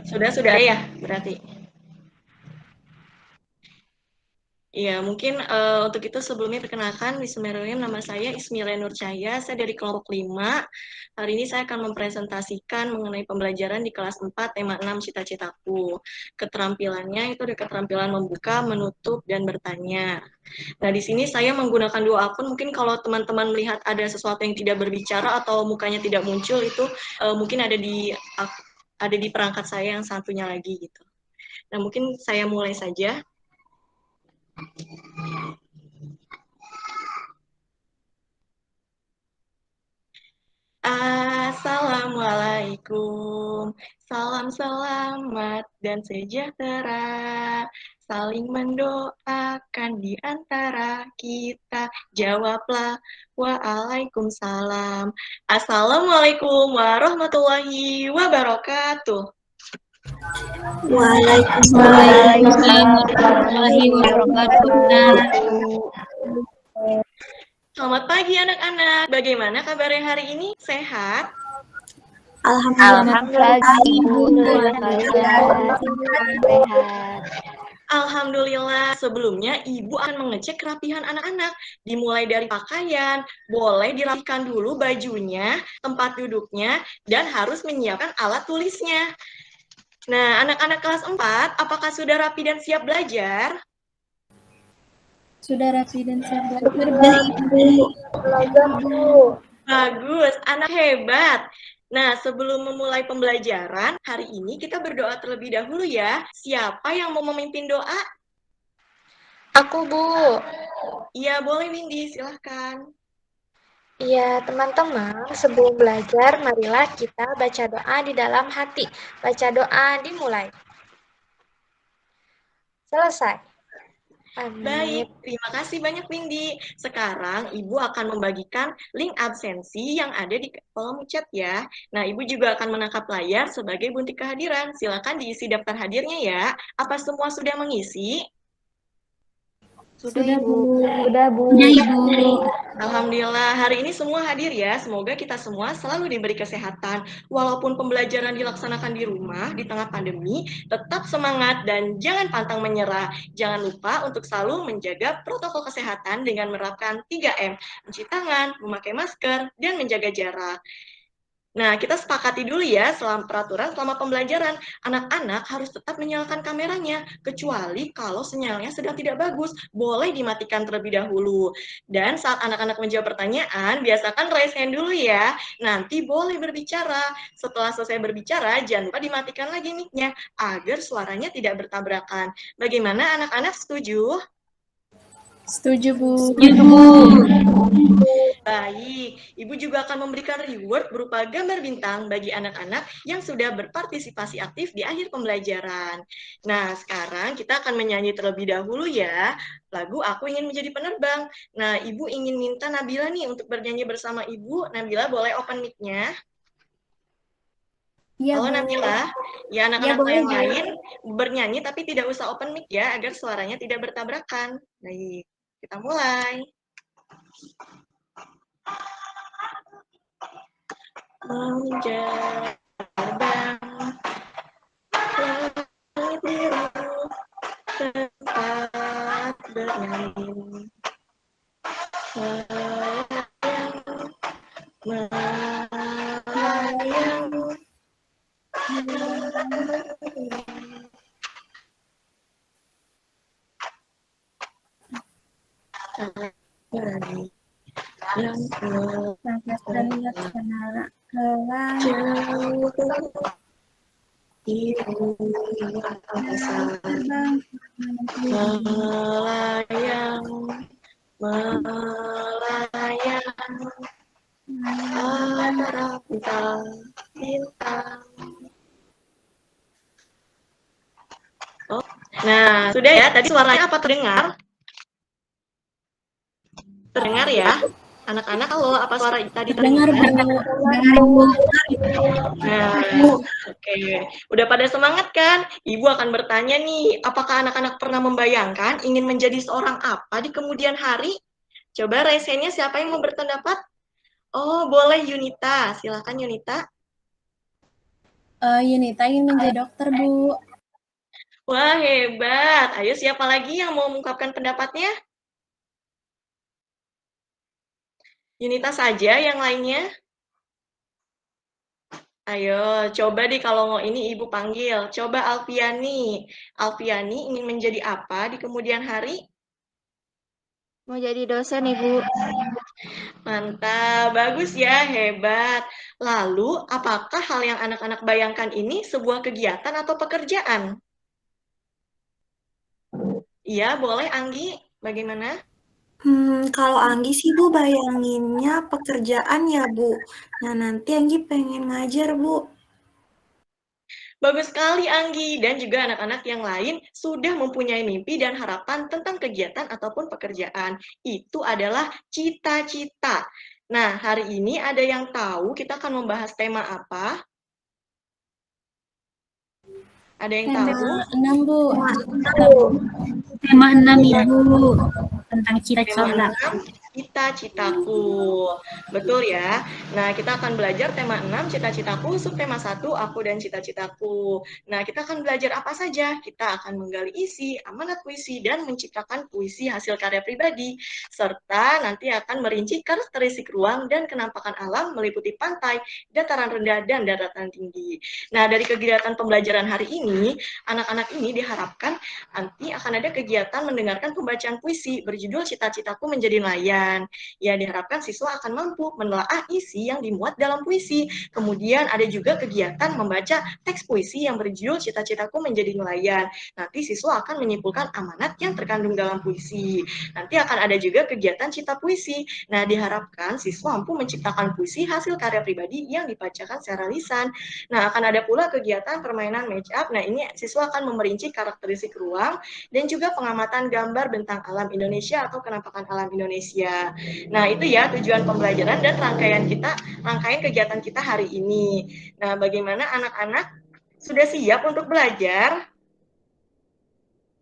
Sudah ya, berarti. Iya, mungkin untuk itu sebelumnya perkenalkan, bismillahirrahmanirrahim, nama saya Ismila Nur Cahya, saya dari kelompok 5. Hari ini saya akan mempresentasikan mengenai pembelajaran di kelas 4, tema 6, cita-citaku. Keterampilannya itu ada keterampilan membuka, menutup, dan bertanya. Nah, di sini saya menggunakan 2 akun, mungkin kalau teman-teman melihat ada sesuatu yang tidak berbicara atau mukanya tidak muncul, itu mungkin ada di perangkat saya yang satunya lagi gitu. Nah, mungkin saya mulai saja. Assalamualaikum, salam selamat dan sejahtera, saling mendoakan di antara kita, jawablah waalaikumsalam. Assalamualaikum warahmatullahi wabarakatuh. Waalaikumsalam warahmatullahi wabarakatuh. Selamat pagi anak-anak, bagaimana kabarnya hari ini? Sehat? Alhamdulillah, Ibu. Sehat. Alhamdulillah, sebelumnya Ibu akan mengecek kerapihan anak-anak. Dimulai dari pakaian, boleh dirapikan dulu bajunya, tempat duduknya, dan harus menyiapkan alat tulisnya. Nah, anak-anak kelas 4, apakah sudah rapi dan siap belajar? Sudah rapi dan siap belajar, Ibu. Bagus, anak hebat. Nah, sebelum memulai pembelajaran, hari ini kita berdoa terlebih dahulu ya. Siapa yang mau memimpin doa? Aku, Bu. Iya, boleh Windy, silahkan. Iya, teman-teman, sebelum belajar, marilah kita baca doa di dalam hati. Baca doa dimulai. Selesai. Amin. Baik, terima kasih banyak Windy. Sekarang Ibu akan membagikan link absensi yang ada di kolom chat ya. Nah, Ibu juga akan menangkap layar sebagai bukti kehadiran. Silakan diisi daftar hadirnya ya. Apa semua sudah mengisi? Sudah, Bu. Sudah, Bu. Alhamdulillah, hari ini semua hadir ya. Semoga kita semua selalu diberi kesehatan. Walaupun pembelajaran dilaksanakan di rumah, di tengah pandemi, tetap semangat dan jangan pantang menyerah. Jangan lupa untuk selalu menjaga protokol kesehatan dengan menerapkan 3M, mencuci tangan, memakai masker, dan menjaga jarak. Nah, kita sepakati dulu ya, selama peraturan selama pembelajaran, anak-anak harus tetap menyalakan kameranya, kecuali kalau sinyalnya sedang tidak bagus, boleh dimatikan terlebih dahulu. Dan saat anak-anak menjawab pertanyaan, biasakan raise hand dulu ya, nanti boleh berbicara. Setelah selesai berbicara, jangan lupa dimatikan lagi mic-nya, agar suaranya tidak bertabrakan. Bagaimana anak-anak, setuju? Setuju, Bu. Baik, Ibu juga akan memberikan reward berupa gambar bintang bagi anak-anak yang sudah berpartisipasi aktif di akhir pembelajaran. Nah, sekarang kita akan menyanyi terlebih dahulu ya, lagu Aku Ingin Menjadi Penerbang. Nah, Ibu ingin minta Nabila nih untuk bernyanyi bersama Ibu. Nabila boleh open mic-nya? Iya, Halo Bu. Nabila, ya anak-anak boleh, yang Bu. lain bernyanyi tapi tidak usah open mic ya, agar suaranya tidak bertabrakan. Baik, kita mulai. Menjadi terbang, langit biru, tempat bernyanyi, melayang, yang Bagas dan laksana ke langit. jauh di luar angkasa, melayang, melayang, antara bintang. Oh, nah sudah ya. Tadi suaranya apa terdengar? Terdengar ya? Anak-anak, halo, apa suara tadi terdengar? Nah, oke. Udah pada semangat kan? Ibu akan bertanya nih, apakah anak-anak pernah membayangkan ingin menjadi seorang apa di kemudian hari? Coba raise hand-nya siapa yang mau berpendapat? Oh, boleh Yunita. Silakan Yunita. Yunita ingin menjadi dokter, Bu. Wah, hebat. Ayo, siapa lagi yang mau mengungkapkan pendapatnya? Yunita saja, yang lainnya? Ayo, coba deh kalau mau ini Ibu panggil. Coba Alfiani. Alfiani ingin menjadi apa di kemudian hari? Mau jadi dosen, Ibu. Mantap, bagus ya, hebat. Lalu, apakah hal yang anak-anak bayangkan ini sebuah kegiatan atau pekerjaan? Iya, boleh Anggi. Bagaimana? Kalau Anggi sih Bu bayanginnya pekerjaan ya Bu. Nah nanti Anggi pengen ngajar Bu. Bagus sekali Anggi dan juga anak-anak yang lain sudah mempunyai mimpi dan harapan tentang kegiatan ataupun pekerjaan. Itu adalah cita-cita. Nah, hari ini ada yang tahu kita akan membahas tema apa? Ada yang Tema tahu? 6, Bu. Tema 6, Ibu. Tentang Tema cita-cita. 6, cita-citaku. Betul ya. Nah, kita akan belajar tema 6, cita-citaku, subtema 1, aku dan cita-citaku. Nah, kita akan belajar apa saja? Kita akan menggali isi, amanat puisi, dan menciptakan puisi hasil karya pribadi. Serta nanti akan merinci karakteristik ruang dan kenampakan alam meliputi pantai, dataran rendah, dan daratan tinggi. Nah, dari kegiatan pembelajaran hari ini, anak-anak ini diharapkan nanti akan ada kegiatan mendengarkan pembacaan puisi berjudul Cita-Citaku Menjadi Nelayan. Ya, diharapkan siswa akan mampu menelaah isi yang dimuat dalam puisi. Kemudian ada juga kegiatan membaca teks puisi yang berjudul Cita-Citaku Menjadi Nelayan. Nanti siswa akan menyimpulkan amanat yang terkandung dalam puisi. Nanti akan ada juga kegiatan cita puisi. Nah, diharapkan siswa mampu menciptakan puisi hasil karya pribadi yang dibacakan secara lisan. Nah, akan ada pula kegiatan permainan match up. Nah, ini siswa akan memerinci karakteristik ruang dan juga pengamatan gambar bentang alam Indonesia atau kenampakan alam Indonesia. Nah, itu ya tujuan pembelajaran dan rangkaian kegiatan kita hari ini. Nah, bagaimana anak-anak sudah siap untuk belajar?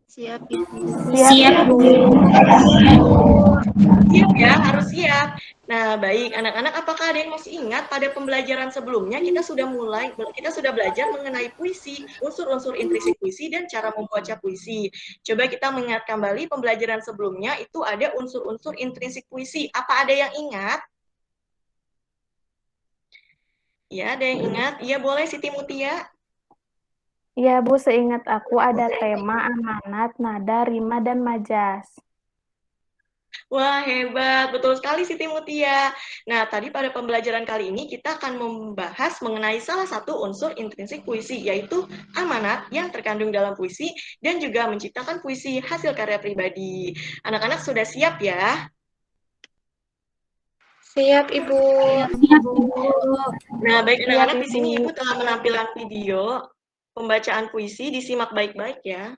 Siap, Ibu. Siap, Bu. Siap ya, harus siap. Nah, baik anak-anak, apakah ada yang masih ingat pada pembelajaran sebelumnya kita sudah belajar mengenai puisi, unsur-unsur intrinsik puisi dan cara membaca puisi. Coba kita mengingat kembali pembelajaran sebelumnya itu ada unsur-unsur intrinsik puisi. Apa ada yang ingat? Ya, ada yang ingat? Iya, boleh Siti Mutia. Iya Bu, seingat aku ada tema, amanat, nada, rima, dan majas. Wah, hebat. Betul sekali Siti Mutia. Nah, tadi pada pembelajaran kali ini kita akan membahas mengenai salah satu unsur intrinsik puisi, yaitu amanat yang terkandung dalam puisi dan juga menciptakan puisi hasil karya pribadi. Anak-anak sudah siap ya? Siap, Ibu. Siap, Ibu. Nah, baik anak-anak, Siap, di sini Ibu. Ibu telah menampilkan video pembacaan puisi, disimak baik-baik ya.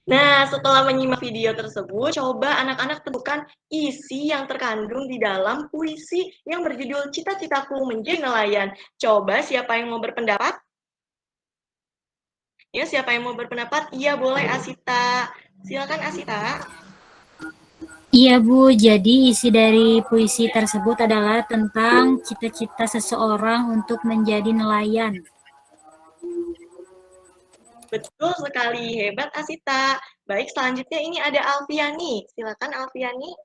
Nah, setelah menyimak video tersebut, coba anak-anak tentukan isi yang terkandung di dalam puisi yang berjudul Cita-Citaku Menjadi Nelayan. Coba siapa yang mau berpendapat? Ya, siapa yang mau berpendapat? Iya, boleh Asita. Silakan Asita. Iya, Bu. Jadi isi dari puisi tersebut adalah tentang cita-cita seseorang untuk menjadi nelayan. Betul sekali, hebat Asita. Baik, selanjutnya ini ada Alfiani. Silakan Alfiani.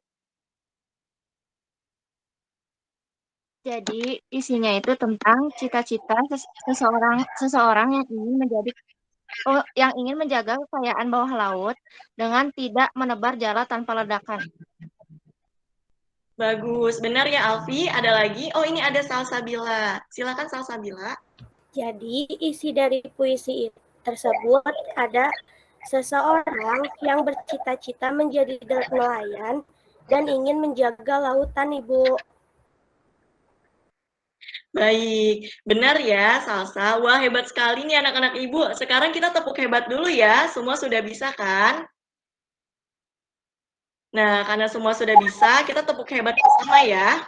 Jadi isinya itu tentang cita-cita seseorang yang ingin menjaga kekayaan bawah laut dengan tidak menebar jala tanpa ledakan. Bagus, benar ya Alfi. Ada lagi? Oh, ini ada Salsabila. Silakan Salsabila. Jadi isi dari puisi tersebut ada seseorang yang bercita-cita menjadi nelayan dan ingin menjaga lautan, Ibu. Baik, benar ya Salsa. Wah, hebat sekali nih anak-anak Ibu. Sekarang kita tepuk hebat dulu ya. Semua sudah bisa kan? Nah, karena semua sudah bisa, kita tepuk hebat bersama ya.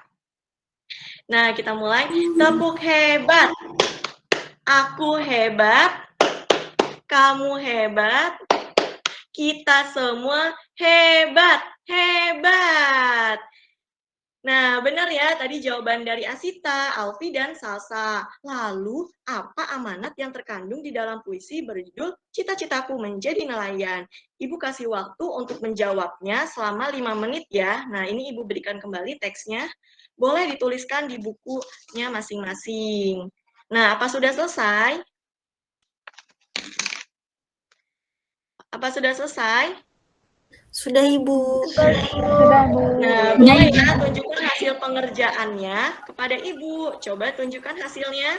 Nah, kita mulai. Tepuk hebat. Aku hebat. Kamu hebat. Kita semua hebat. Hebat. Nah, benar ya, tadi jawaban dari Asita, Alfi, dan Salsa. Lalu, apa amanat yang terkandung di dalam puisi berjudul Cita-citaku menjadi nelayan? Ibu kasih waktu untuk menjawabnya selama 5 menit ya. Nah, ini Ibu berikan kembali teksnya. Boleh dituliskan di bukunya masing-masing. Nah, apa sudah selesai? Apa sudah selesai? Sudah, Ibu. Sudah, Bu. Nah, boleh ya tunjukkan hasil pengerjaannya kepada Ibu. Coba tunjukkan hasilnya.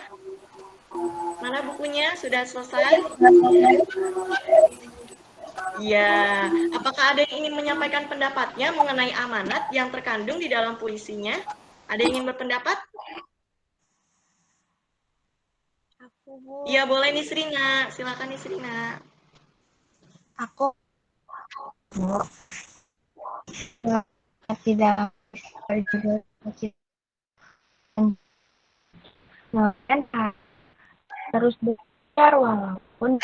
Mana bukunya? Sudah selesai? Ya, apakah ada yang ingin menyampaikan pendapatnya mengenai amanat yang terkandung di dalam puisinya? Ada yang ingin berpendapat? Aku, Bu. Iya, boleh Nisrina. Silakan Nisrina. Aku tidak berjudul terus belajar walaupun.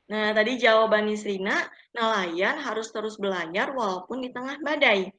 Nah, tadi jawaban Nisrina, nelayan harus terus belajar walaupun di tengah badai.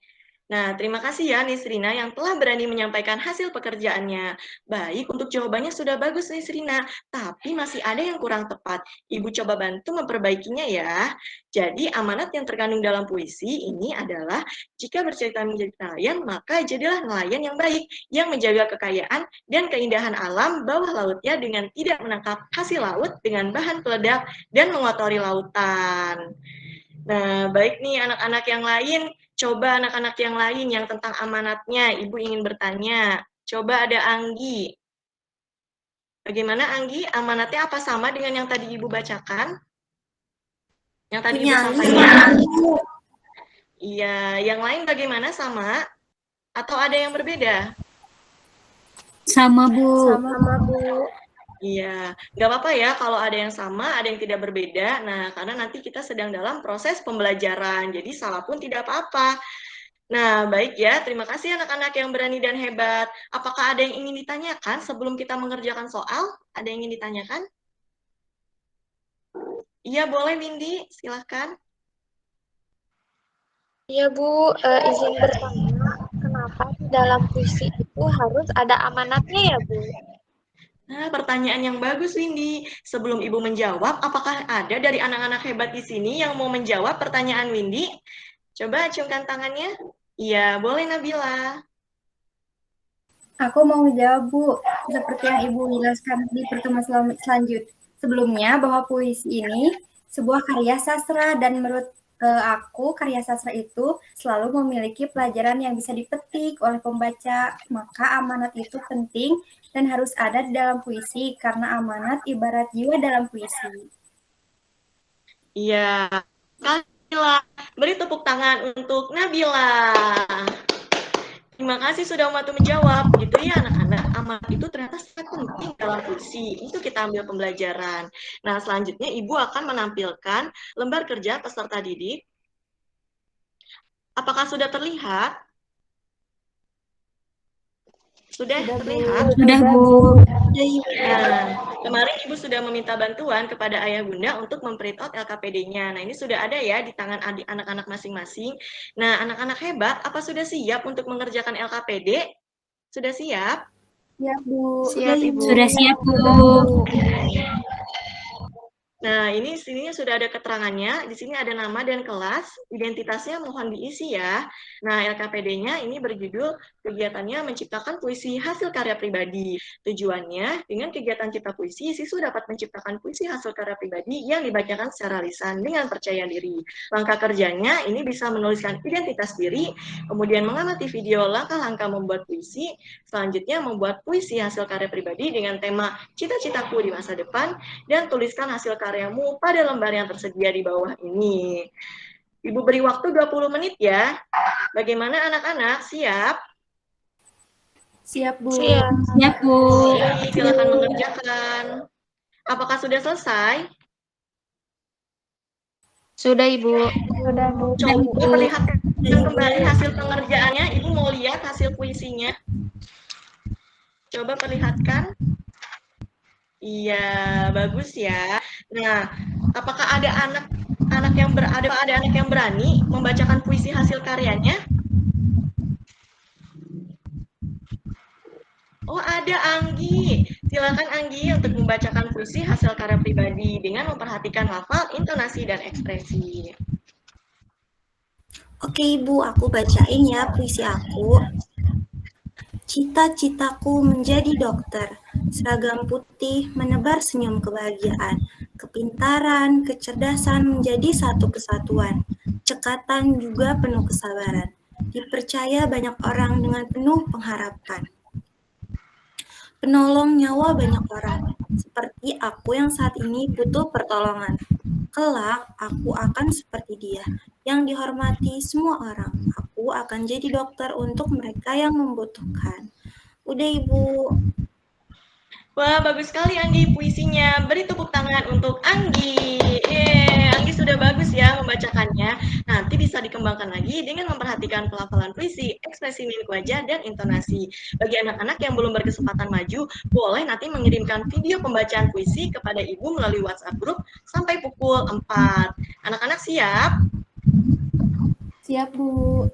Nah, terima kasih ya Nisrina yang telah berani menyampaikan hasil pekerjaannya. Baik, untuk jawabannya sudah bagus Nisrina, tapi masih ada yang kurang tepat. Ibu coba bantu memperbaikinya ya. Jadi, amanat yang terkandung dalam puisi ini adalah jika bercita menjadi nelayan, maka jadilah nelayan yang baik, yang menjaga kekayaan dan keindahan alam bawah lautnya dengan tidak menangkap hasil laut dengan bahan peledak dan mengotori lautan. Nah, baik nih anak-anak yang lain, coba anak-anak yang lain yang tentang amanatnya, Ibu ingin bertanya. Coba ada Anggi. Bagaimana Anggi, amanatnya apa sama dengan yang tadi Ibu bacakan? Yang tadi Ibu sampaikan? Iya, yang lain bagaimana, sama? Atau ada yang berbeda? Sama, Bu. Sama, Bu. Iya, nggak apa-apa ya kalau ada yang sama, ada yang tidak berbeda. Nah, karena nanti kita sedang dalam proses pembelajaran, jadi salah pun tidak apa-apa. Nah, baik ya, terima kasih anak-anak yang berani dan hebat. Apakah ada yang ingin ditanyakan sebelum kita mengerjakan soal? Ada yang ingin ditanyakan? Iya, boleh Windy, silahkan. Iya Bu, izin bertanya, kenapa di dalam puisi itu harus ada amanatnya ya Bu? Nah, pertanyaan yang bagus, Windy. Sebelum Ibu menjawab, apakah ada dari anak-anak hebat di sini yang mau menjawab pertanyaan Windy? Coba acungkan tangannya. Iya, boleh Nabila. Aku mau menjawab, Bu. Seperti yang Ibu jelaskan di pertemuan selanjutnya. Sebelumnya, bahwa puisi ini sebuah karya sastra dan menurut aku, karya sastra itu selalu memiliki pelajaran yang bisa dipetik oleh pembaca. Maka amanat itu penting dan harus ada di dalam puisi, karena amanat ibarat jiwa dalam puisi. Iya, Nabila. Beri tepuk tangan untuk Nabila. Terima kasih sudah membantu menjawab. Gitu ya anak-anak, amanat itu ternyata sangat penting dalam puisi. Itu kita ambil pembelajaran. Nah, selanjutnya Ibu akan menampilkan lembar kerja peserta didik. Apakah sudah terlihat? Sudah terlihat? Sudah, Bu. Nah, kemarin Ibu sudah meminta bantuan kepada Ayah Bunda untuk memprint out LKPD-nya. Nah, ini sudah ada ya di tangan anak-anak masing-masing. Nah, anak-anak hebat, apa sudah siap untuk mengerjakan LKPD? Sudah siap? Siap, Bu. Siap, Ibu. Sudah siap, Bu. Nah, ini sininya sudah ada keterangannya. Di sini ada nama dan kelas. Identitasnya mohon diisi ya. Nah, LKPD-nya ini berjudul kegiatannya menciptakan puisi hasil karya pribadi. Tujuannya, dengan kegiatan cipta puisi, siswa dapat menciptakan puisi hasil karya pribadi yang dibacakan secara lisan dengan percaya diri. Langkah kerjanya ini bisa menuliskan identitas diri, kemudian mengamati video langkah-langkah membuat puisi, selanjutnya membuat puisi hasil karya pribadi dengan tema cita-citaku di masa depan, dan tuliskan hasil karyamu pada lembar yang tersedia di bawah ini. Ibu beri waktu 20 menit ya. Bagaimana anak-anak? Siap? Siap, Bu. Siap, Bu. Silakan mengerjakan. Apakah sudah selesai? Sudah, Ibu. Sudah, Bu. Coba perlihatkan kembali hasil pengerjaannya. Ibu mau lihat hasil puisinya. Coba perlihatkan. Iya, bagus ya. Nah, apakah ada anak yang berani membacakan puisi hasil karyanya? Oh, ada Anggi. Silakan Anggi untuk membacakan puisi hasil karya pribadi dengan memperhatikan lafal, intonasi, dan ekspresi. Oke Ibu, aku bacain ya puisi aku. Cita-citaku menjadi dokter, seragam putih menebar senyum kebahagiaan, kepintaran, kecerdasan menjadi satu kesatuan, cekatan juga penuh kesabaran, dipercaya banyak orang dengan penuh pengharapan. Penolong nyawa banyak orang, seperti aku yang saat ini butuh pertolongan. Kelak, aku akan seperti dia, yang dihormati semua orang. Aku akan jadi dokter untuk mereka yang membutuhkan. Udah, Ibu. Wah, bagus sekali Anggi puisinya. Beri tepuk tangan untuk Anggi. Anggi sudah bagus ya membacakannya. Nanti bisa dikembangkan lagi dengan memperhatikan pelafalan puisi, ekspresi mimik wajah, dan intonasi. Bagi anak-anak yang belum berkesempatan maju, boleh nanti mengirimkan video pembacaan puisi kepada Ibu melalui WhatsApp group sampai pukul 4. Anak-anak siap? Siap, Bu.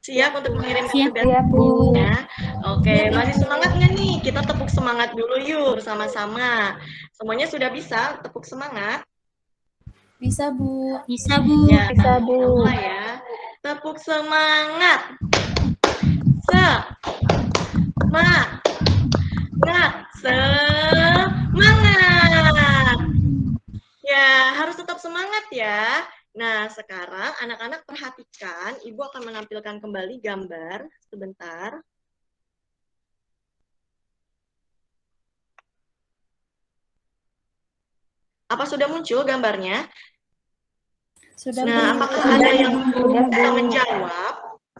Siap untuk mengirim Siap, tugas Bu. ya. Oke, masih semangat nggak nih? Kita tepuk semangat dulu yuk bersama-sama. Semuanya sudah bisa tepuk semangat? Bisa, Bu. Bisa, Bu. Ya, Bisa, Bu. kita mulai ya. Tepuk semangat. Semangat. Ya, harus tetap semangat ya. Nah, sekarang anak-anak perhatikan, Ibu akan menampilkan kembali gambar sebentar. Apa sudah muncul gambarnya? Sudah, Nah, Bu. apakah ada yang bisa menjawab?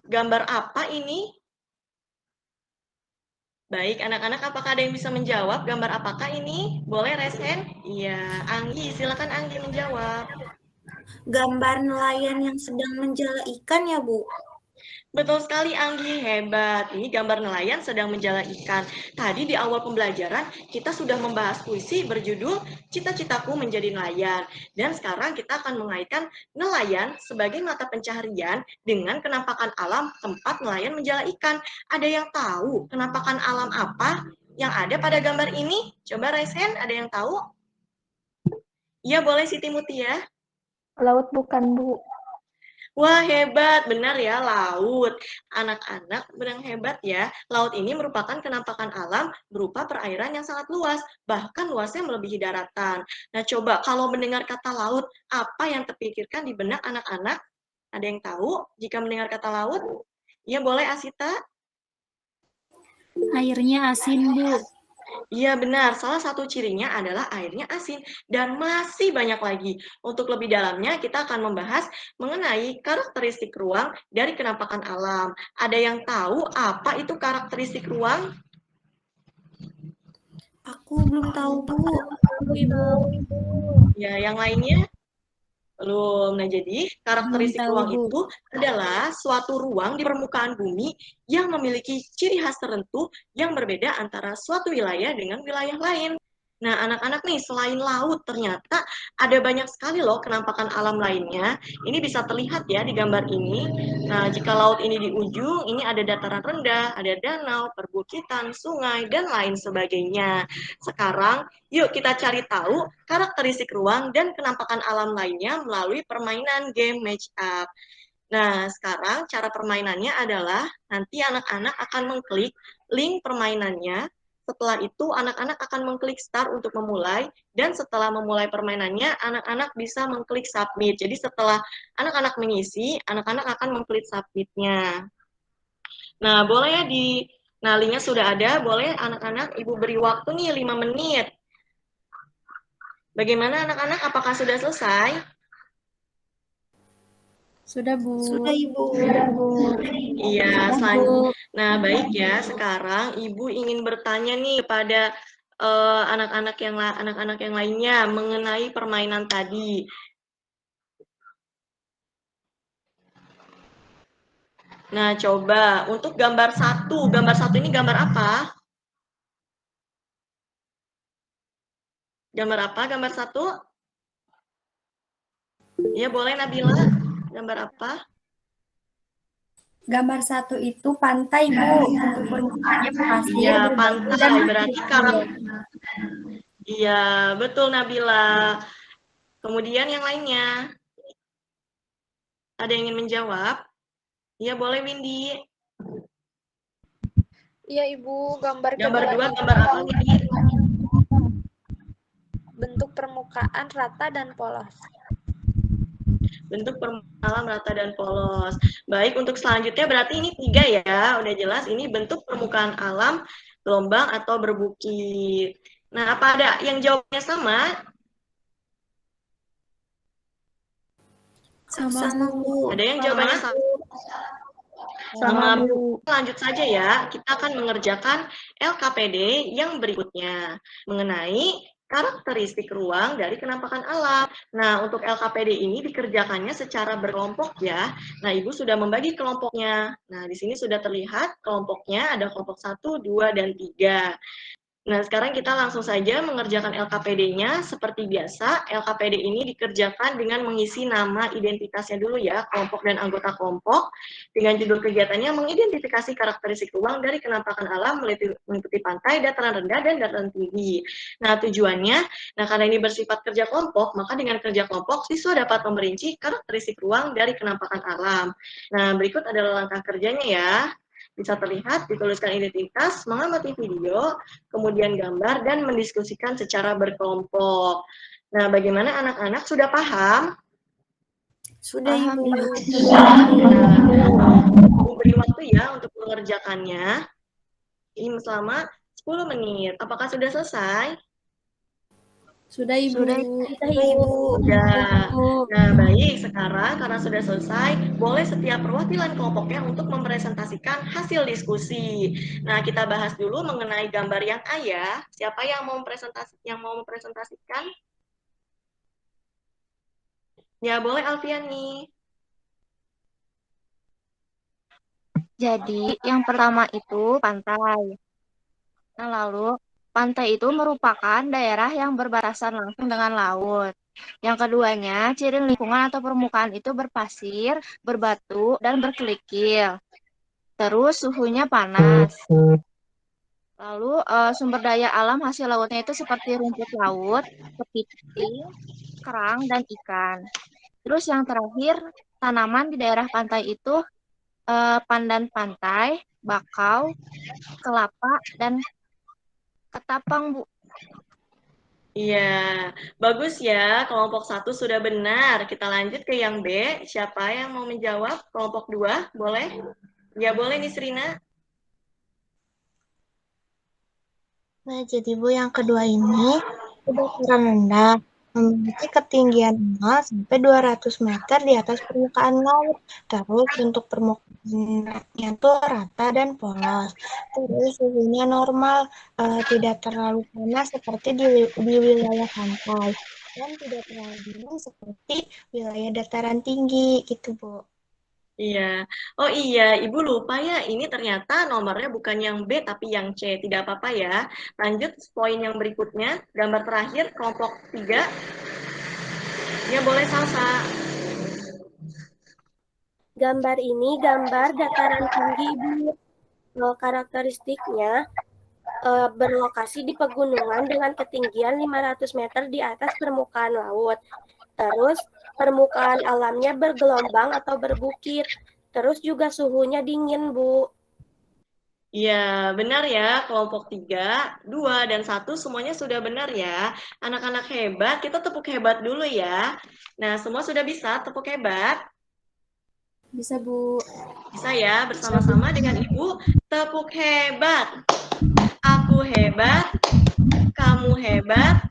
Gambar apa ini? Baik, anak-anak, apakah ada yang bisa menjawab? Gambar apakah ini? Boleh raise hand? Iya, Anggi, silakan Anggi menjawab. Gambar nelayan yang sedang menjala ikan ya, Bu? Betul sekali Anggi, hebat. Ini gambar nelayan sedang menjala ikan. Tadi di awal pembelajaran kita sudah membahas puisi berjudul Cita-citaku menjadi nelayan. Dan sekarang kita akan mengaitkan nelayan sebagai mata pencaharian dengan kenampakan alam tempat nelayan menjala ikan. Ada yang tahu kenampakan alam apa yang ada pada gambar ini? Coba raise hand, ada yang tahu? Iya, boleh Siti Mutia. Laut bukan, Bu. Wah, hebat. Benar ya, laut. Anak-anak benar hebat ya. Laut ini merupakan kenampakan alam berupa perairan yang sangat luas, bahkan luasnya melebihi daratan. Nah, coba kalau mendengar kata laut, apa yang terpikirkan di benak anak-anak? Ada yang tahu jika mendengar kata laut? Iya, boleh Asita? Airnya asin, Bu. Iya benar, salah satu cirinya adalah airnya asin dan masih banyak lagi. Untuk lebih dalamnya kita akan membahas mengenai karakteristik ruang dari kenampakan alam. Ada yang tahu apa itu karakteristik ruang? Aku belum tahu, Bu. Ibu. Ya, yang lainnya? Belum. Nah, jadi karakteristik Belum tahu, ruang Bu. itu adalah suatu ruang di permukaan bumi yang memiliki ciri khas tertentu yang berbeda antara suatu wilayah dengan wilayah lain. Nah, anak-anak nih, selain laut, ternyata ada banyak sekali loh penampakan alam lainnya. Ini bisa terlihat ya di gambar ini. Nah, jika laut ini di ujung, ini ada dataran rendah, ada danau, perbukitan, sungai, dan lain sebagainya. Sekarang, yuk kita cari tahu karakteristik ruang dan penampakan alam lainnya melalui permainan game Match Up. Nah, sekarang cara permainannya adalah nanti anak-anak akan mengklik link permainannya. Setelah itu, anak-anak akan mengklik start untuk memulai, dan setelah memulai permainannya, anak-anak bisa mengklik submit. Jadi setelah anak-anak mengisi, anak-anak akan mengklik submit-nya. Nah, boleh ya nah linknya sudah ada, boleh anak-anak Ibu beri waktu nih 5 menit. Bagaimana anak-anak, apakah sudah selesai? Sudah, Bu. Sudah, Ibu. Iya, nah baik ya. Sekarang Ibu ingin bertanya nih kepada anak-anak yang lainnya mengenai permainan tadi. Nah, coba untuk gambar satu ini gambar apa? Gambar apa? Gambar satu? Ya boleh Nabila. Gambar apa? Gambar satu itu pantai, Bu. Untuk permukaannya pasir. Iya, pantai. Berarti iya, betul Nabila. Kemudian yang lainnya. Ada yang ingin menjawab? Iya, boleh Windy. Iya, Ibu. Gambar Gambar kedua dua, gambar apa Windy? bentuk permukaan rata dan polos. Bentuk permukaan alam rata dan polos. Baik, untuk selanjutnya berarti ini 3 ya. Udah jelas ini bentuk permukaan alam gelombang atau berbukit. Nah, apa ada yang jawabnya sama? Sama, Bu. Ada yang jawabannya sama? Sama, Bu. Lanjut saja ya. Kita akan mengerjakan LKPD yang berikutnya mengenai karakteristik ruang dari penampakan alam. Nah, untuk LKPD ini dikerjakannya secara berkelompok ya. Nah, Ibu sudah membagi kelompoknya. Nah, di sini sudah terlihat kelompoknya ada kelompok 1, 2, dan 3. Nah, sekarang kita langsung saja mengerjakan LKPD-nya. Seperti biasa, LKPD ini dikerjakan dengan mengisi nama identitasnya dulu ya, kelompok dan anggota kelompok. Dengan judul kegiatannya, mengidentifikasi karakteristik ruang dari penampakan alam meliputi pantai, dataran rendah, dan dataran tinggi. Nah, tujuannya, karena ini bersifat kerja kelompok, maka dengan kerja kelompok, siswa dapat memerinci karakteristik ruang dari penampakan alam. Nah, berikut adalah langkah kerjanya ya. Bisa terlihat, dituliskan identitas, mengamati video, kemudian gambar, dan mendiskusikan secara berkelompok. Nah, bagaimana anak-anak sudah paham? Sudah, Ibu. Ibu beri waktu ya untuk mengerjakannya. Ini selama 10 menit. Apakah sudah selesai? Sudah, Ibu. Sudah. Nah, baik. Sekarang karena sudah selesai, boleh setiap perwakilan kelompoknya untuk mempresentasikan hasil diskusi. Nah, kita bahas dulu mengenai gambar yang A ya. Siapa yang mau mempresentasikan? Ya, boleh Alfiani. Jadi, yang pertama itu pantai. Nah, lalu pantai itu merupakan daerah yang berbatasan langsung dengan laut. Yang keduanya, ciri lingkungan atau permukaan itu berpasir, berbatu, dan berkerikil. Terus suhunya panas. Lalu sumber daya alam hasil lautnya itu seperti rumput laut, kepiting, kerang, dan ikan. Terus yang terakhir, tanaman di daerah pantai itu pandan pantai, bakau, kelapa, dan ketapang, Bu. Iya, bagus ya. Kelompok 1 sudah benar. Kita lanjut ke yang B. Siapa yang mau menjawab? Kelompok 2, boleh? Ya, boleh nih Serina. Nah, jadi Bu, yang kedua ini dataran rendah memiliki ketinggian 0 sampai 200 meter di atas permukaan laut. Terus bentuk permukaannya itu rata dan polos. Terus suhunya normal, tidak terlalu panas seperti di wilayah pantai dan tidak terlalu dingin seperti wilayah dataran tinggi gitu, Bu. Iya. Oh iya, Ibu lupa ya, ini ternyata nomornya bukan yang B tapi yang C. Tidak apa-apa ya. Lanjut poin yang berikutnya, gambar terakhir kelompok 3. Ya boleh Salsa. Gambar ini gambar dataran tinggi, Ibu. Karakteristiknya berlokasi di pegunungan dengan ketinggian 500 meter di atas permukaan laut. Terus permukaan alamnya bergelombang atau berbukit. Terus juga suhunya dingin, Bu. Iya, benar ya. Kelompok 3, 2, dan 1 semuanya sudah benar ya. Anak-anak hebat, kita tepuk hebat dulu ya. Nah, semua sudah bisa tepuk hebat? Bisa, Bu. Bisa ya, bersama-sama dengan Ibu. Tepuk hebat. Aku hebat, kamu hebat,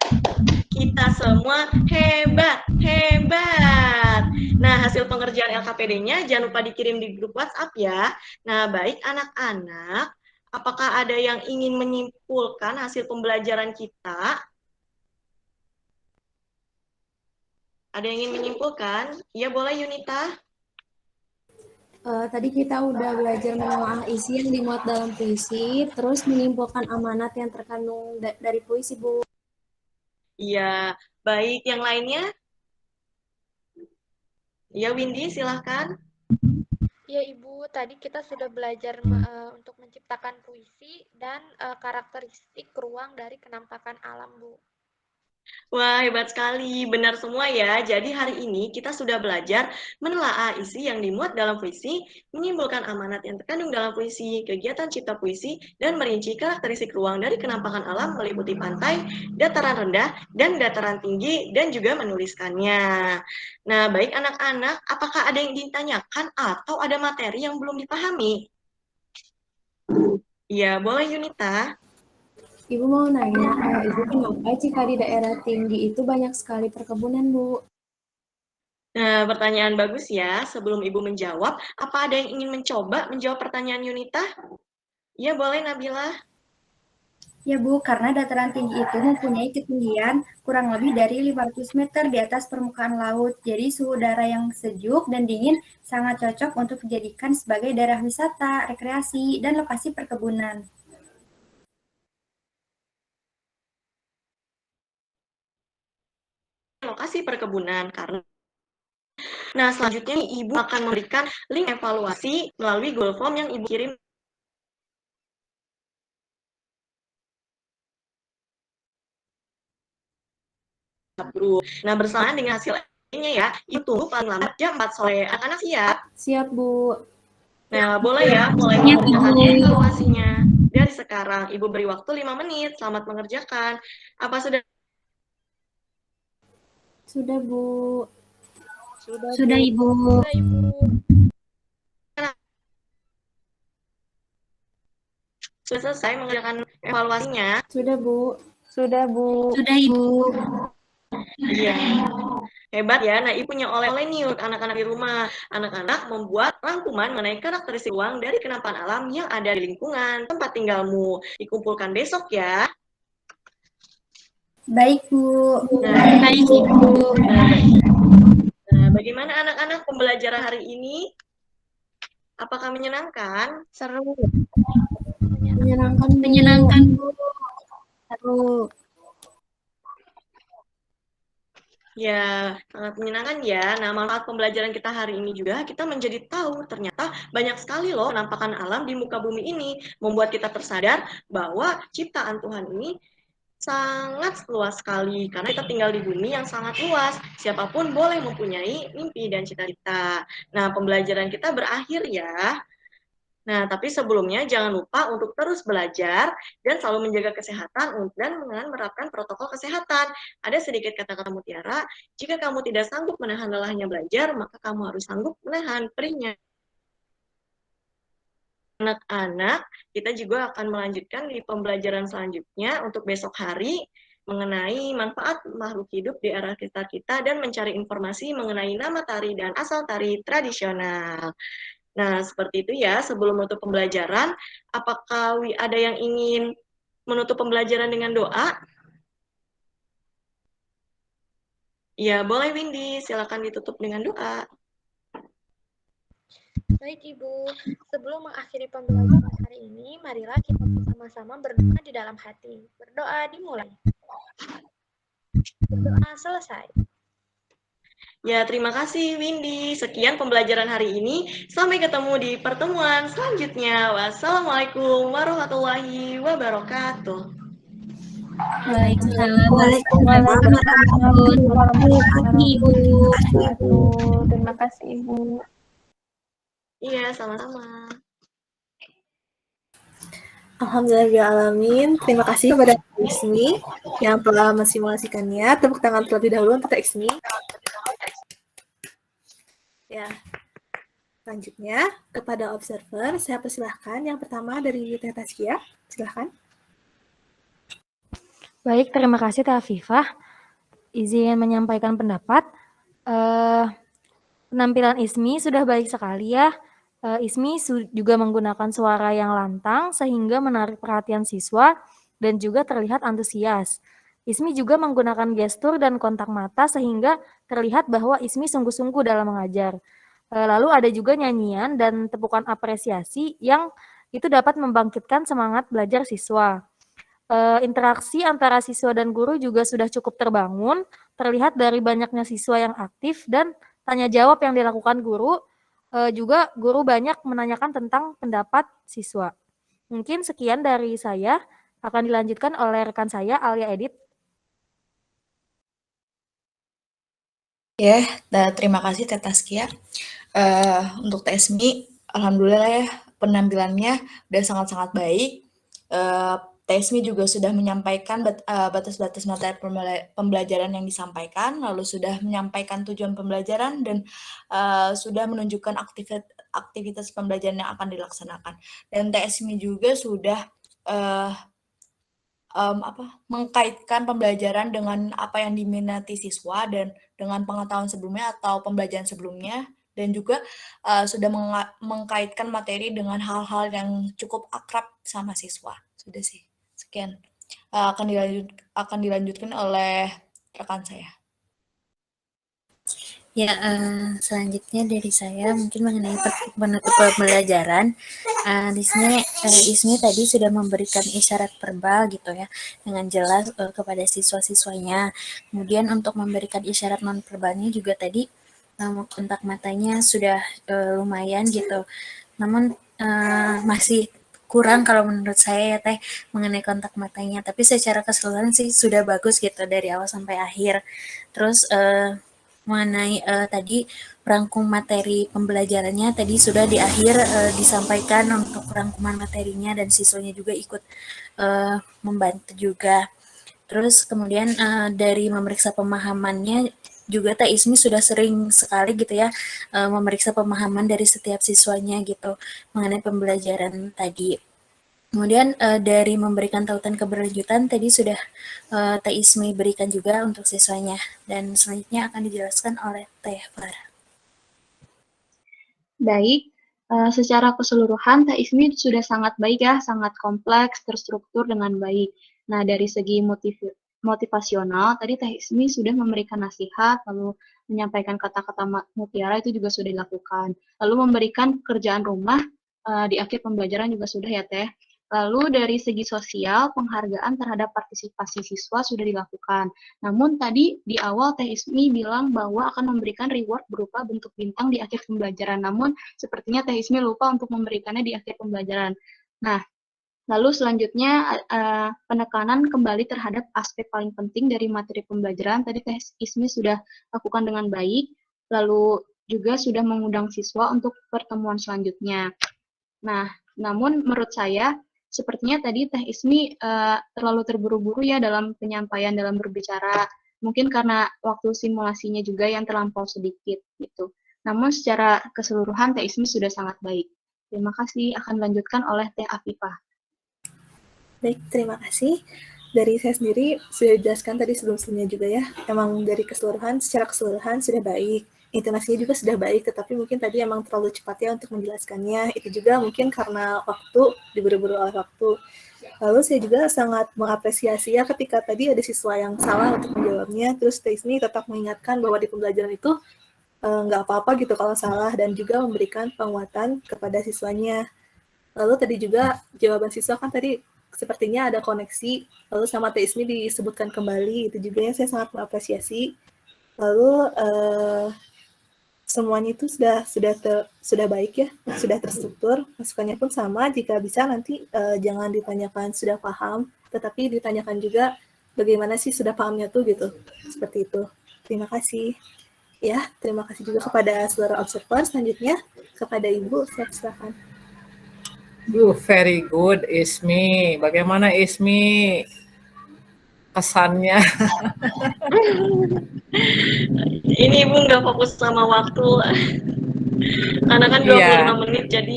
kita semua hebat, hebat. Nah, hasil pengerjaan LKPD-nya jangan lupa dikirim di grup WhatsApp ya. Nah, baik anak-anak, apakah ada yang ingin menyimpulkan hasil pembelajaran kita? Ada yang ingin menyimpulkan? Iya, boleh Yunita. Tadi kita udah belajar menelaah isi yang dimuat dalam puisi, terus menyimpulkan amanat yang terkandung dari puisi, Bu. Iya, baik. Yang lainnya? Iya, Windy, silahkan. Ya Ibu, tadi kita sudah belajar untuk menciptakan puisi dan karakteristik ruang dari kenampakan alam, Bu. Wah, hebat sekali. Benar semua ya. Jadi hari ini kita sudah belajar menelaah isi yang dimuat dalam puisi, menyimpulkan amanat yang terkandung dalam puisi, kegiatan cipta puisi, dan merinci karakteristik ruang dari kenampakan alam meliputi pantai, dataran rendah, dan dataran tinggi, dan juga menuliskannya. Nah, baik anak-anak, apakah ada yang ditanyakan atau ada materi yang belum dipahami? Ya, boleh Yunita. Ibu mau nanya, Ibu kenapa jika di daerah tinggi itu banyak sekali perkebunan, Bu? Nah, pertanyaan bagus ya. Sebelum Ibu menjawab, apa ada yang ingin mencoba menjawab pertanyaan Yunita? Ya, boleh Nabila. Ya, Bu, karena dataran tinggi itu mempunyai ketinggian kurang lebih dari 500 meter di atas permukaan laut. Jadi suhu udara yang sejuk dan dingin sangat cocok untuk dijadikan sebagai daerah wisata, rekreasi, dan lokasi perkebunan. Lokasi perkebunan karena Nah, selanjutnya Ibu akan memberikan link evaluasi melalui Google Form yang Ibu kirim. Nah, bersamaan dengan hasil nya ya, Ibu tunggu paling lambat jam 4 sore. Anak-anak siap? Siap, Bu. Nah, boleh ya mulai mengerjakan evaluasinya. Dari sekarang, Ibu beri waktu 5 menit. Selamat mengerjakan. Apa sudah? Sudah, Bu. Sudah, Ibu. Sudah, Ibu. Sudah selesai mengerjakan evaluasinya? Sudah, Bu. Sudah, Bu. Sudah, Ibu. Iya. Hebat ya. Nah, Ibu punya oleh-oleh nih untuk anak-anak di rumah. Anak-anak membuat rangkuman mengenai karakteristik ruang dari kenampakan alam yang ada di lingkungan tempat tinggalmu. Dikumpulkan besok ya. Baik, Bu. Baik, Ibu. Nah, bagaimana anak-anak pembelajaran hari ini? Apakah menyenangkan? Seru. Menyenangkan, Bu. Menyenangkan, Bu. Seru. Ya, sangat menyenangkan ya. Nah, manfaat pembelajaran kita hari ini juga kita menjadi tahu ternyata banyak sekali loh penampakan alam di muka bumi ini. Membuat kita tersadar bahwa ciptaan Tuhan ini sangat luas sekali karena kita tinggal di bumi yang sangat luas. Siapapun boleh mempunyai mimpi dan cita-cita. Nah, pembelajaran kita berakhir ya. Nah, tapi sebelumnya jangan lupa untuk terus belajar dan selalu menjaga kesehatan dan menerapkan protokol kesehatan. Ada sedikit kata-kata mutiara, jika kamu tidak sanggup menahan lelahnya belajar, maka kamu harus sanggup menahan perihnya. Anak-anak, kita juga akan melanjutkan di pembelajaran selanjutnya untuk besok hari mengenai manfaat makhluk hidup di area sekitar kita dan mencari informasi mengenai nama tari dan asal tari tradisional. Nah, seperti itu ya, sebelum menutup pembelajaran, apakah ada yang ingin menutup pembelajaran dengan doa? Ya, boleh Windy, silakan ditutup dengan doa. Baik Ibu, sebelum mengakhiri pembelajaran hari ini, marilah kita bersama-sama berdoa di dalam hati. Berdoa dimulai. Berdoa selesai. Ya, terima kasih Windy. Sekian pembelajaran hari ini. Sampai ketemu di pertemuan selanjutnya. Wassalamualaikum warahmatullahi wabarakatuh. Waalaikumsalam Waalaikumsalam warahmatullahi Ibu. wabarakatuh. Terima kasih Ibu. Iya, sama-sama. Alhamdulillahirrahmanirrahim. Terima kasih kepada Teh Ismi yang telah mensimulasikannya. Tepuk tangan terlebih dahulu untuk Teh Ismi. Ya, selanjutnya kepada observer, saya persilahkan yang pertama dari Teh Taskia. Silahkan. Baik, terima kasih Teh Afifah. Izin menyampaikan pendapat. Penampilan Ismi sudah baik sekali ya. Ismi juga menggunakan suara yang lantang sehingga menarik perhatian siswa dan juga terlihat antusias. Ismi juga menggunakan gestur dan kontak mata sehingga terlihat bahwa Ismi sungguh-sungguh dalam mengajar. Lalu ada juga nyanyian dan tepukan apresiasi yang itu dapat membangkitkan semangat belajar siswa. Interaksi antara siswa dan guru juga sudah cukup terbangun, terlihat dari banyaknya siswa yang aktif dan tanya jawab yang dilakukan guru. Juga guru banyak menanyakan tentang pendapat siswa. Mungkin sekian dari saya, akan dilanjutkan oleh rekan saya, Alia Edit. Ya, terima kasih Teh Taskia. Untuk Teh Ismi, alhamdulillah ya penampilannya udah sangat-sangat baik. Teh Ismi juga sudah menyampaikan batas-batas materi pembelajaran yang disampaikan, lalu sudah menyampaikan tujuan pembelajaran dan sudah menunjukkan aktivitas pembelajaran yang akan dilaksanakan. Dan Teh Ismi juga sudah mengkaitkan pembelajaran dengan apa yang diminati siswa dan dengan pengetahuan sebelumnya atau pembelajaran sebelumnya, dan juga sudah mengkaitkan materi dengan hal-hal yang cukup akrab sama siswa. Sudah sih, sekian. Akan dilanjutkan oleh rekan saya. Ya, selanjutnya dari saya mungkin mengenai penutup pembelajaran. Di sini Ismi tadi sudah memberikan isyarat verbal gitu ya dengan jelas kepada siswa-siswanya. Kemudian untuk memberikan isyarat non verbalnya juga tadi kontak matanya sudah lumayan gitu. Namun masih kurang kalau menurut saya ya Teh mengenai kontak matanya. Tapi secara keseluruhan sih sudah bagus gitu dari awal sampai akhir. Terus mengenai tadi rangkum materi pembelajarannya tadi sudah di akhir disampaikan untuk rangkuman materinya dan siswanya juga ikut membantu juga. Terus kemudian dari memeriksa pemahamannya juga Teh Ismi sudah sering sekali gitu ya memeriksa pemahaman dari setiap siswanya gitu mengenai pembelajaran tadi. Kemudian dari memberikan tautan keberlanjutan tadi sudah Teh Ismi berikan juga untuk siswanya, dan selanjutnya akan dijelaskan oleh Teh Farah. Baik, secara keseluruhan Teh Ismi sudah sangat baik ya, sangat kompleks, terstruktur dengan baik. Nah, dari segi motivasional, tadi Teh Ismi sudah memberikan nasihat, lalu menyampaikan kata-kata mutiara itu juga sudah dilakukan. Lalu memberikan pekerjaan rumah di akhir pembelajaran juga sudah ya Teh. Lalu dari segi sosial, penghargaan terhadap partisipasi siswa sudah dilakukan. Namun tadi di awal Teh Ismi bilang bahwa akan memberikan reward berupa bentuk bintang di akhir pembelajaran. Namun sepertinya Teh Ismi lupa untuk memberikannya di akhir pembelajaran. Nah, lalu selanjutnya penekanan kembali terhadap aspek paling penting dari materi pembelajaran. Tadi Teh Ismi sudah lakukan dengan baik, lalu juga sudah mengundang siswa untuk pertemuan selanjutnya. Nah, namun menurut saya, sepertinya tadi Teh Ismi terlalu terburu-buru ya dalam penyampaian, dalam berbicara. Mungkin karena waktu simulasinya juga yang terlampau sedikit gitu. Namun secara keseluruhan Teh Ismi sudah sangat baik. Terima kasih, akan dilanjutkan oleh Teh Afifah. Baik, terima kasih. Dari saya sendiri sudah dijelaskan tadi sebelum-sebelumnya juga ya. Emang dari keseluruhan, secara keseluruhan sudah baik. Intonasinya juga sudah baik, tetapi mungkin tadi emang terlalu cepat ya untuk menjelaskannya. Itu juga mungkin karena waktu, diburu-buru oleh waktu. Lalu saya juga sangat mengapresiasi ya ketika tadi ada siswa yang salah untuk menjawabnya, terus Teh Ismi tetap mengingatkan bahwa di pembelajaran itu nggak apa-apa gitu kalau salah, dan juga memberikan penguatan kepada siswanya. Lalu tadi juga jawaban siswa kan tadi sepertinya ada koneksi, lalu sama Teh Ismi disebutkan kembali, itu juga yang saya sangat mengapresiasi. Lalu semuanya itu sudah baik ya, sudah terstruktur, masukannya pun sama, jika bisa nanti jangan ditanyakan sudah paham, tetapi ditanyakan juga bagaimana sih sudah pahamnya tuh gitu, seperti itu. Terima kasih. Ya, terima kasih juga kepada seluruh observer. Selanjutnya kepada Ibu, silakan. Very good, Ismi. Bagaimana Ismi kesannya? Ini Ibu nggak fokus sama waktu. Karena kan 25 menit, jadi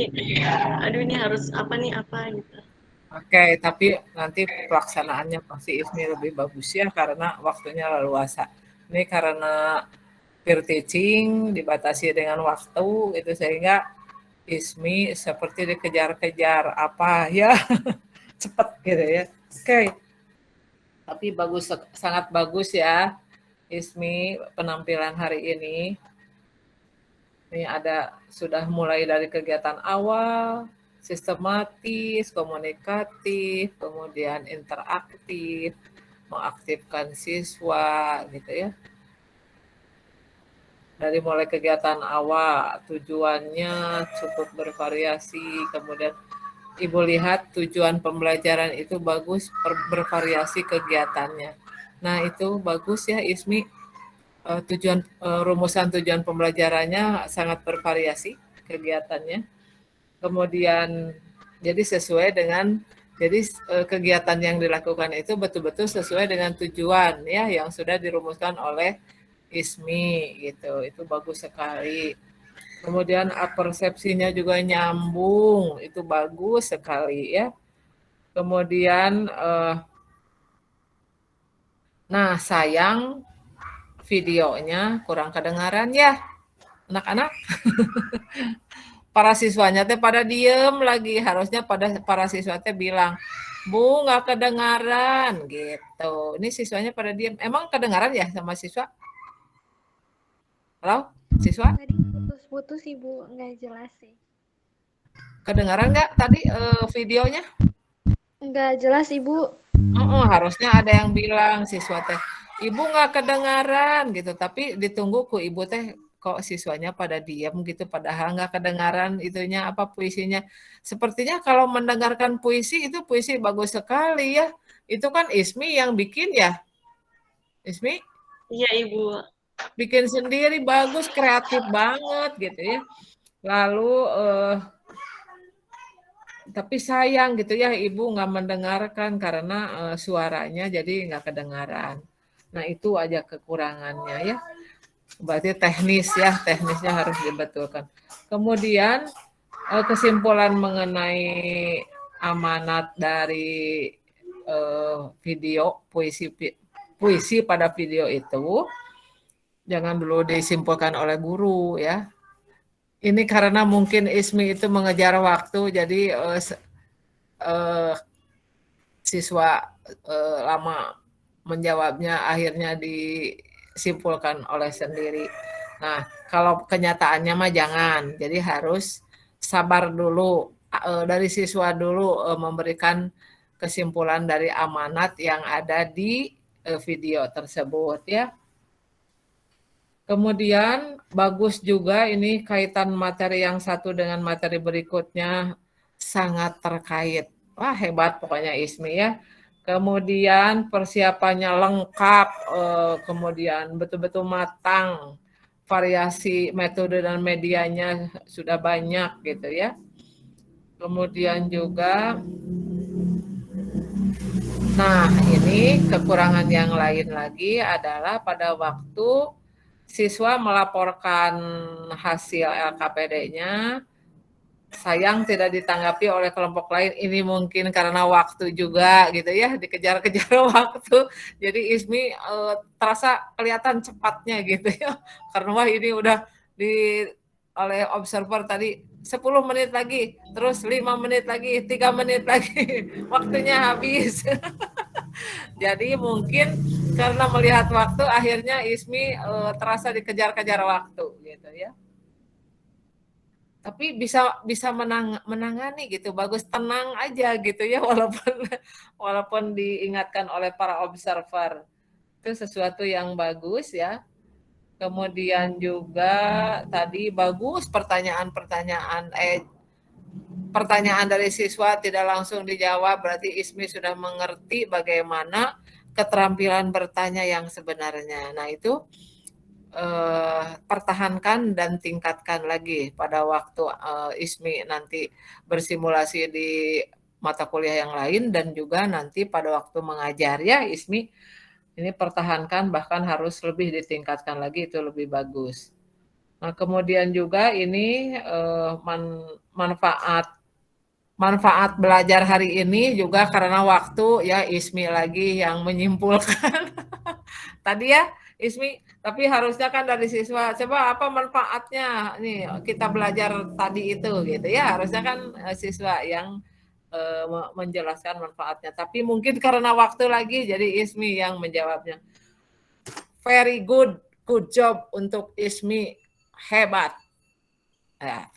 aduh ini harus apa gitu. Oke, tapi nanti pelaksanaannya pasti Ismi lebih bagus ya, karena waktunya leluasa. Ini karena peer teaching dibatasi dengan waktu, itu sehingga Ismi seperti dikejar-kejar apa ya, cepat gitu ya. Oke, tapi bagus, sangat bagus ya Ismi penampilan hari ini. Ini sudah mulai dari kegiatan awal, sistematis, komunikatif, kemudian interaktif, mengaktifkan siswa gitu ya. Dari mulai kegiatan awal, tujuannya cukup bervariasi, kemudian Ibu lihat tujuan pembelajaran itu bagus, bervariasi kegiatannya. Nah itu bagus ya Ismi, rumusan tujuan pembelajarannya sangat bervariasi kegiatannya. Kemudian jadi sesuai dengan, jadi kegiatan yang dilakukan itu betul-betul sesuai dengan tujuan ya yang sudah dirumuskan oleh Ismi gitu, itu bagus sekali. Kemudian persepsinya juga nyambung, itu bagus sekali ya. Kemudian nah sayang videonya kurang kedengaran ya anak-anak. Para siswanya teh pada diem lagi, harusnya para siswa teh bilang, Bu nggak kedengaran gitu. Ini siswanya pada diem, emang kedengaran ya sama siswa? Halo, siswa? Tadi putus-putus Ibu, nggak jelas sih. Kedengaran nggak tadi videonya? Nggak jelas Ibu. Harusnya ada yang bilang siswa teh, Ibu nggak kedengaran gitu, tapi ditunggu ku Ibu teh kok siswanya pada diam gitu, padahal nggak kedengaran itunya apa puisinya. Sepertinya kalau mendengarkan puisi itu puisi bagus sekali ya. Itu kan Ismi yang bikin ya, Ismi? Iya Ibu. Bikin sendiri bagus, kreatif banget gitu ya. Lalu tapi sayang gitu ya Ibu nggak mendengarkan karena suaranya jadi nggak kedengaran. Nah itu aja kekurangannya ya. Berarti teknisnya harus dibetulkan. Kemudian kesimpulan mengenai amanat dari video puisi pada video itu jangan dulu disimpulkan oleh guru ya. Ini karena mungkin Ismi itu mengejar waktu, jadi siswa lama menjawabnya, akhirnya disimpulkan oleh sendiri. Nah, kalau kenyataannya mah jangan, jadi harus sabar dulu, dari siswa dulu memberikan kesimpulan dari amanat yang ada di video tersebut ya. Kemudian bagus juga ini kaitan materi yang satu dengan materi berikutnya sangat terkait. Wah hebat pokoknya Ismi ya. Kemudian persiapannya lengkap, kemudian betul-betul matang, variasi metode dan medianya sudah banyak gitu ya. Kemudian juga, nah ini kekurangan yang lain lagi adalah pada waktu siswa melaporkan hasil LKPD-nya, sayang tidak ditanggapi oleh kelompok lain. Ini mungkin karena waktu juga gitu ya, dikejar-kejar waktu. Jadi Ismi terasa kelihatan cepatnya gitu ya. Karena ini udah oleh observer tadi 10 menit lagi, terus 5 menit lagi, 3 menit lagi, waktunya habis. Jadi mungkin karena melihat waktu akhirnya Ismi terasa dikejar-kejar waktu. gitu ya. Tapi bisa menangani gitu, bagus, tenang aja gitu ya, walaupun diingatkan oleh para observer. Itu sesuatu yang bagus ya. Kemudian juga tadi bagus pertanyaan dari siswa tidak langsung dijawab, berarti ISMI sudah mengerti bagaimana keterampilan bertanya yang sebenarnya. Nah itu pertahankan dan tingkatkan lagi pada waktu ISMI nanti bersimulasi di mata kuliah yang lain, dan juga nanti pada waktu mengajar ya ISMI ini pertahankan, bahkan harus lebih ditingkatkan lagi, itu lebih bagus. Nah kemudian juga ini manfaat belajar hari ini juga karena waktu ya, ISMI lagi yang menyimpulkan tadi ya ISMI, tapi harusnya kan dari siswa, coba apa manfaatnya nih kita belajar tadi itu gitu ya, harusnya kan siswa yang menjelaskan manfaatnya, tapi mungkin karena waktu lagi jadi ISMI yang menjawabnya. Very good job untuk ISMI, hebat. Ya.